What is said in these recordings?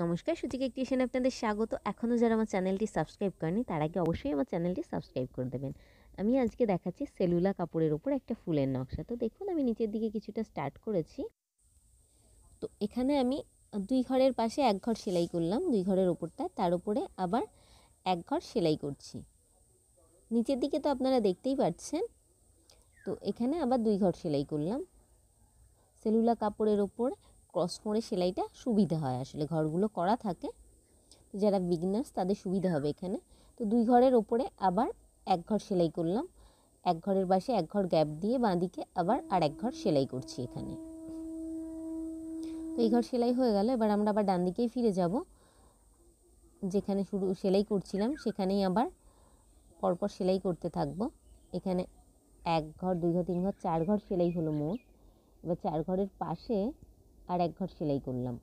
নমস্কার, সূচিকা ক্রিয়েশনে আপনাদের স্বাগত। এখনও যারা আমার চ্যানেলটি সাবস্ক্রাইব করেনি তার আগে অবশ্যই আমার চ্যানেলটি সাবস্ক্রাইব করে দেবেন। আমি আজকে দেখাচ্ছি সেলুলা কাপড়ের উপর একটা ফুলের নকশা। তো দেখুন আমি নিচের দিকে কিছুটা স্টার্ট করেছি। তো এখানে আমি 2 ঘরের পাশে 1 ঘর সেলাই করলাম, 2 ঘরের ওপরটা, তার উপরে আবার 1 ঘর সেলাই করছি। নিচের দিকে তো আপনারা দেখতেই পাচ্ছেন। তো এখানে আবার 2 ঘর সেলাই করলাম। সেলুলা কাপড়ের ওপর ক্রস করে সেলাইটা সুবিধা হয়, আসলে ঘরগুলো করা থাকে, যারা বিগিনার্স তাদের সুবিধা হবে এখানে। তো 2 ঘরের ওপরে আবার 1 ঘর সেলাই করলাম, 1 ঘরের পাশে 1 ঘর গ্যাপ দিয়ে বাঁদিকে আবার আর 1 ঘর সেলাই করছি এখানে। তো এই ঘর সেলাই হয়ে গেল। এবার আমরা আবার ডান দিকেই ফিরে যাব, যেখানে শুরু সেলাই করছিলাম সেখানেই আবার পরপর সেলাই করতে থাকবো। এখানে 1 ঘর 2 ঘর 3 ঘর 4 ঘর সেলাই হলো মোট। এবার 4 ঘরের পাশে আর 1 ঘর সেলাই করলাম,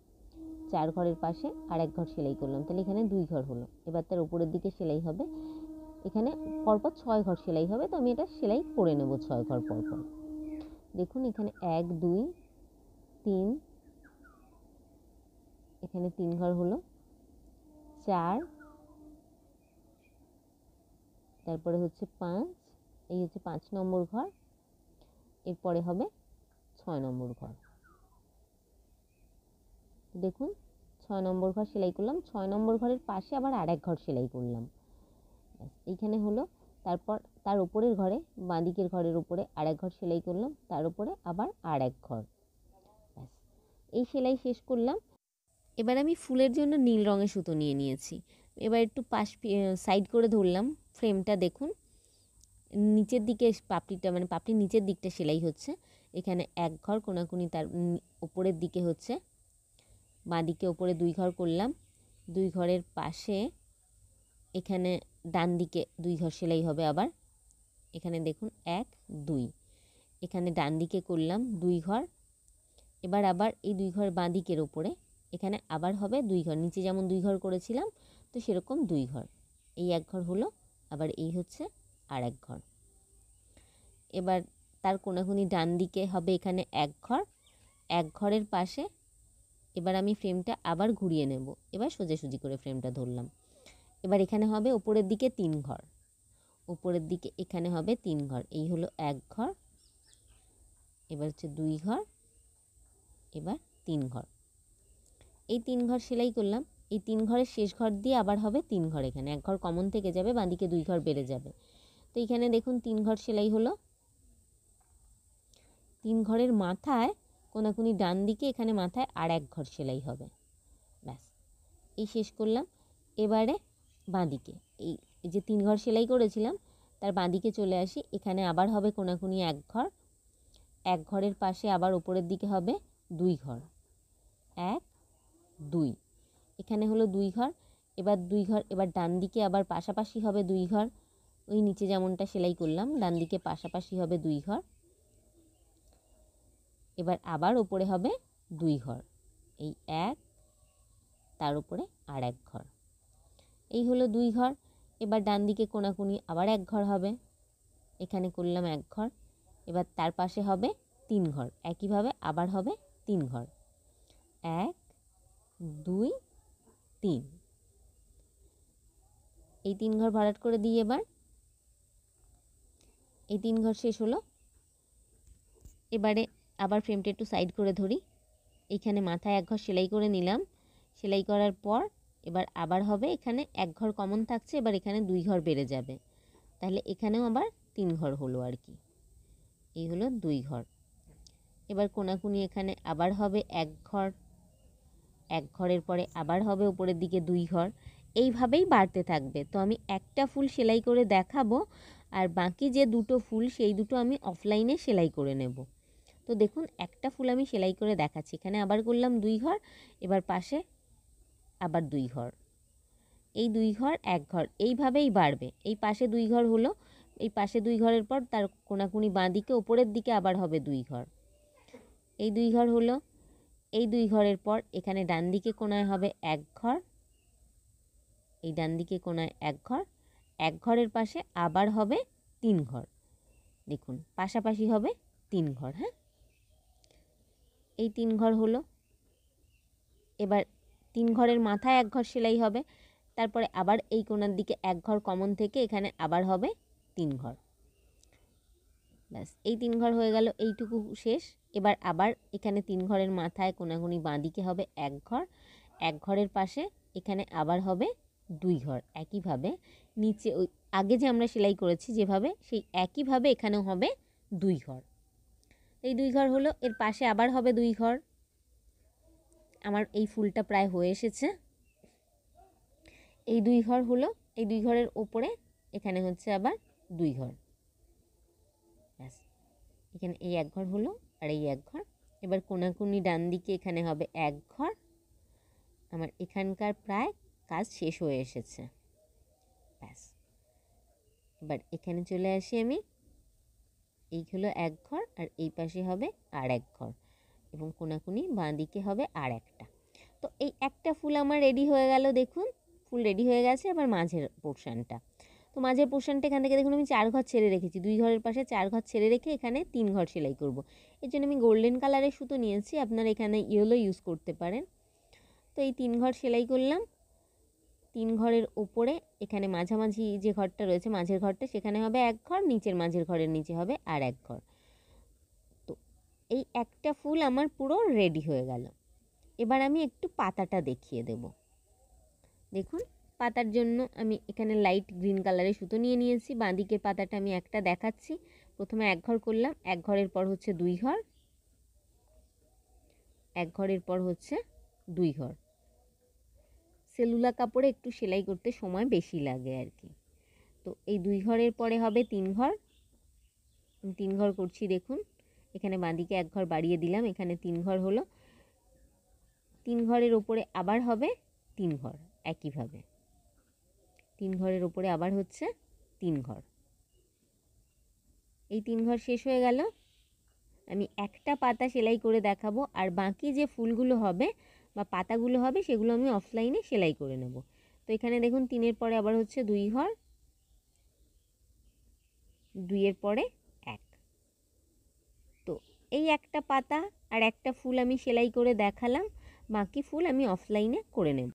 4 ঘরের পাশে আর 1 ঘর সেলাই করলাম, তাহলে এখানে 2 ঘর হলো। এবার তার উপরের দিকে সেলাই হবে, এখানে পরপর 6 ঘর সেলাই হবে। তো আমি এটা সেলাই করে নেব 6 ঘর পরপর। দেখুন এখানে 1 2 3, এখানে 3 ঘর হলো, 4, তারপরে হচ্ছে 5, এই হচ্ছে 5 নম্বর ঘর, এরপরে হবে 6 নম্বর ঘর। দেখুন 6 নম্বর ঘর সেলাই করলাম, 6 নম্বর ঘরের পাশে আবার আর 1 ঘর সেলাই করলাম, এইখানে হলো। তারপর তার উপরের ঘরে বাঁদিকের ঘরের উপরে আর 1 ঘর সেলাই করলাম, তার উপরে আবার আর 1 ঘর। এই সেলাই শেষ করলাম। এবার আমি ফুলের জন্য নীল রঙের সুতো নিয়ে নিয়েছি। এবার একটু সাইড করে ধরলাম ফ্রেমটা। দেখুন নিচের দিকে পাপড়িটা, মানে পাপড়ির নিচের দিকটা সেলাই হচ্ছে। এখানে 1 ঘর কোনাকুনি, তার উপরের দিকে হচ্ছে বাঁদিকে ওপরে 2 ঘর করলাম, 2 ঘরের পাশে এখানে ডান দিকে 2 ঘর সেলাই হবে আবার। এখানে দেখুন 1 2, এখানে ডান দিকে করলাম 2 ঘর। এবার আবার এই 2 ঘর বাঁদিকের ওপরে এখানে আবার হবে 2 ঘর, নিচে যেমন 2 ঘর করেছিলাম তো সেরকম 2 ঘর। এই 1 ঘর হলো, আবার এই হচ্ছে আর 1 ঘর। এবার তার কোনাকুনি ডান দিকে হবে এখানে 1 ঘর, 1 ঘরের পাশে এবার আমি ফ্রেমটা আবার ঘুরিয়ে নেব। এবার সোজাসুজি করে ফ্রেমটা ধরলাম। এবার এখানে হবে উপরের দিকে 3 ঘর, উপরের দিকে এখানে হবে 3 ঘর। এই হলো 1 ঘর, এবার হচ্ছে 2 ঘর, এবার 3 ঘর। এই 3 ঘর সেলাই করলাম। এই 3 ঘরের শেষ ঘর দিয়ে আবার হবে 3 ঘর, এখানে 1 ঘর কমন থেকে যাবে, বাঁদিকে 2 ঘর বেড়ে যাবে। তো এখানে দেখুন 3 ঘর সেলাই হলো। 3 ঘরের মাথায় কোনাকুনি ডান দিকে এখানে মাথায় আর 1 ঘর সেলাই হবে। ব্যাস এই শেষ করলাম। এবারে বাঁদিকে এই যে 3 ঘর সেলাই করেছিলাম তার বাঁদিকে চলে আসি। এখানে আবার হবে কোনাকুনি 1 ঘর, 1 ঘরের পাশে আবার উপরের দিকে হবে 2 ঘর, 1 2, এখানে হলো 2 ঘর। এবার 2 ঘর, এবার ডান দিকে আবার পাশাপাশি হবে 2 ঘর, ওই নিচে যেমনটা সেলাই করলাম ডান দিকে পাশাপাশি হবে 2 ঘর। এবার আবার উপরে হবে 2 ঘর, এই 1, তার উপরে আর 1 ঘর। এই হলো 2 ঘর। এবার ডান দিকে কোনাকুনি আবার 1 ঘর হবে, এখানে করলাম 1 ঘর। এবার তার পাশে হবে 3 ঘর, একইভাবে আবার হবে 3 ঘর, 1 2 3। এই 3 ঘর ভরাট করে দিই। এবার এই 3 ঘর শেষ হলো। এবারে আবার ফ্রেমটা একটু সাইড করে ধরি। এইখানে মাথায় 1 ঘর সেলাই করে নিলাম। সেলাই করার পর এবার আবার হবে এখানে 1 ঘর কমন থাকছে, এবার এখানে 2 ঘর বেড়ে যাবে, তাহলে এখানেও আবার 3 ঘর হলো আর কি। এই হলো 2 ঘর। এবার কোনাকুনি এখানে আবার হবে 1 ঘর, 1 ঘরের পরে আবার হবে উপরের দিকে 2 ঘর, এইভাবেই বাড়তে থাকবে। তো আমি একটা ফুল সেলাই করে দেখাবো, আর বাকি যে দুটো ফুল সেই দুটো আমি অফলাইনে সেলাই করে নেব। তো দেখুন একটা ফুল আমি সেলাই করে দেখাচ্ছি। এখানে আবার করলাম 2 ঘর, এবার পাশে আবার 2 ঘর, এই 2 ঘর 1 ঘর, এইভাবেই বাড়বে। এই পাশে 2 ঘর হলো, এই পাশে 2 ঘরের পর তার কোনাকুনি বাঁদিকে ওপরের দিকে আবার হবে 2 ঘর, এই 2 ঘর হলো। এই 2 ঘরের পর এখানে ডান দিকে কোনায় হবে 1 ঘর, এই ডান দিকে কোনায় 1 ঘর, 1 ঘরের পাশে আবার হবে 3 ঘর। দেখুন পাশাপাশি হবে 3 ঘর। হ্যাঁ, এই 3 ঘর হলো। এবার 3 ঘরের মাথায় 1 ঘর সেলাই হবে, তারপরে আবার এই কোণার দিকে 1 ঘর কমন থেকে এখানে আবার হবে 3 ঘর। ব্যাস এই 3 ঘর হয়ে গেল, এইটুকু শেষ। এবার আবার এখানে 3 ঘরের মাথায় কোণাকুনি বাঁ দিকে হবে 1 ঘর, 1 ঘরের পাশে এখানে আবার হবে 2 ঘর। একইভাবে নিচে ওই আগে যে আমরা সেলাই করেছি যেভাবে, সেই একইভাবে এখানেও হবে 2 ঘর। এই 2 ঘর হলো, এর পাশে আবার হবে 2 ঘর। আমার এই ফুলটা প্রায় হয়ে এসেছে। এই 2 ঘর হলো, এই 2 ঘরের ওপরে এখানে হচ্ছে আবার 2 ঘর। ব্যাস এখানে এই 1 ঘর হলো আর এই 1 ঘর। এবার কোণাকুনি ডান দিকে এখানে হবে 1 ঘর। আমার এখানকার প্রায় কাজ শেষ হয়ে এসেছে। ব্যাস এবার এখানে চলে আসি আমি, এই হলো 1 ঘর আর এই পাশে হবে আর 1 ঘর এবং কোণাকুনি বাঁ দিকে হবে আর একটা। তো এই একটা ফুল আমার রেডি হয়ে গেল। দেখুন ফুল রেডি হয়ে গেছে। এবার মাঝের পোর্শনটা, তো মাঝের পোর্শনটা এখান থেকে দেখুন আমি 4 ঘর ছেড়ে রেখেছি, 2 ঘরের পাশে 4 ঘর ছেড়ে রেখে এখানে 3 ঘর সেলাই করব। এর জন্য আমি গোল্ডেন কালারের সুতো নিয়েছি, আপনারা এখানে ইয়েলো ইউজ করতে পারেন। তো এই 3 ঘর সেলাই করলাম। 3 ঘরের ওপরে এখানে মাঝামাঝি যে ঘরটা রয়েছে মাঝের ঘরটা, সেখানে হবে 1 ঘর, নিচের মাঝের ঘরের নিচে হবে আর 1 ঘর। তো এই একটা ফুল আমার পুরো রেডি হয়ে গেল। এবার আমি একটু পাতাটা দেখিয়ে দেব। দেখুন পাতার জন্য আমি এখানে লাইট গ্রিন কালারের সুতো নিয়ে নিয়েছি। বাঁ দিকের পাতাটা আমি একটা দেখাচ্ছি। প্রথমে 1 ঘর করলাম, 1 ঘরের পর হচ্ছে 2 ঘর, 1 ঘরের পর হচ্ছে 2 ঘর। সেলুলা কাপড়ে একটু সেলাই করতে সময় বেশি লাগে আর কি। তো এই 2 ঘরের পরে হবে 3 ঘর। 3 ঘর করছি, দেখুন এখানে বাঁ দিকে 1 ঘর বাড়িয়ে দিলাম, এখানে 3 ঘর হলো। 3 ঘরের ওপরে আবার হবে 3 ঘর, একইভাবে 3 ঘরের ওপরে আবার হচ্ছে 3 ঘর। এই 3 ঘর শেষ হয়ে গেল। আমি একটা পাতা সেলাই করে দেখাবো, আর বাকি যে ফুলগুলো হবে বা পাতাগুলো হবে সেগুলো আমি অফলাইনে সেলাই করে নেব। তো এখানে দেখুন 3-এর পরে আবার হচ্ছে 2 ঘর, 2-এর পরে 1। তো এই একটা পাতা আর একটা ফুল আমি সেলাই করে দেখালাম, বাকি ফুল আমি অফলাইনে করে নেব।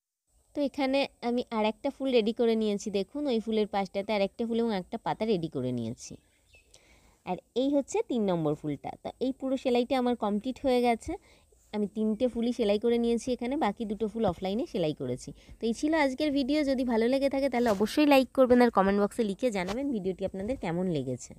তো এখানে আমি আর একটা ফুল রেডি করে নিয়েছি। দেখুন ওই ফুলের পাশটাতে আর একটা ফুল এবং একটা পাতা রেডি করে নিয়েছি। আর এই হচ্ছে 3 নম্বর ফুলটা। তো এই পুরো সেলাইটা আমার কমপ্লিট হয়ে গেছে। আমি 3টে ফুলই সেলাই করে নিয়েছি এখানে, বাকি 2টো ফুল অফলাইনে সেলাই করেছি। তো এই ছিল আজকের ভিডিও। যদি ভালো লেগে থাকে তাহলে অবশ্যই লাইক করবেন আর কমেন্ট বক্সে লিখে জানাবেন ভিডিওটি আপনাদের কেমন লেগেছে।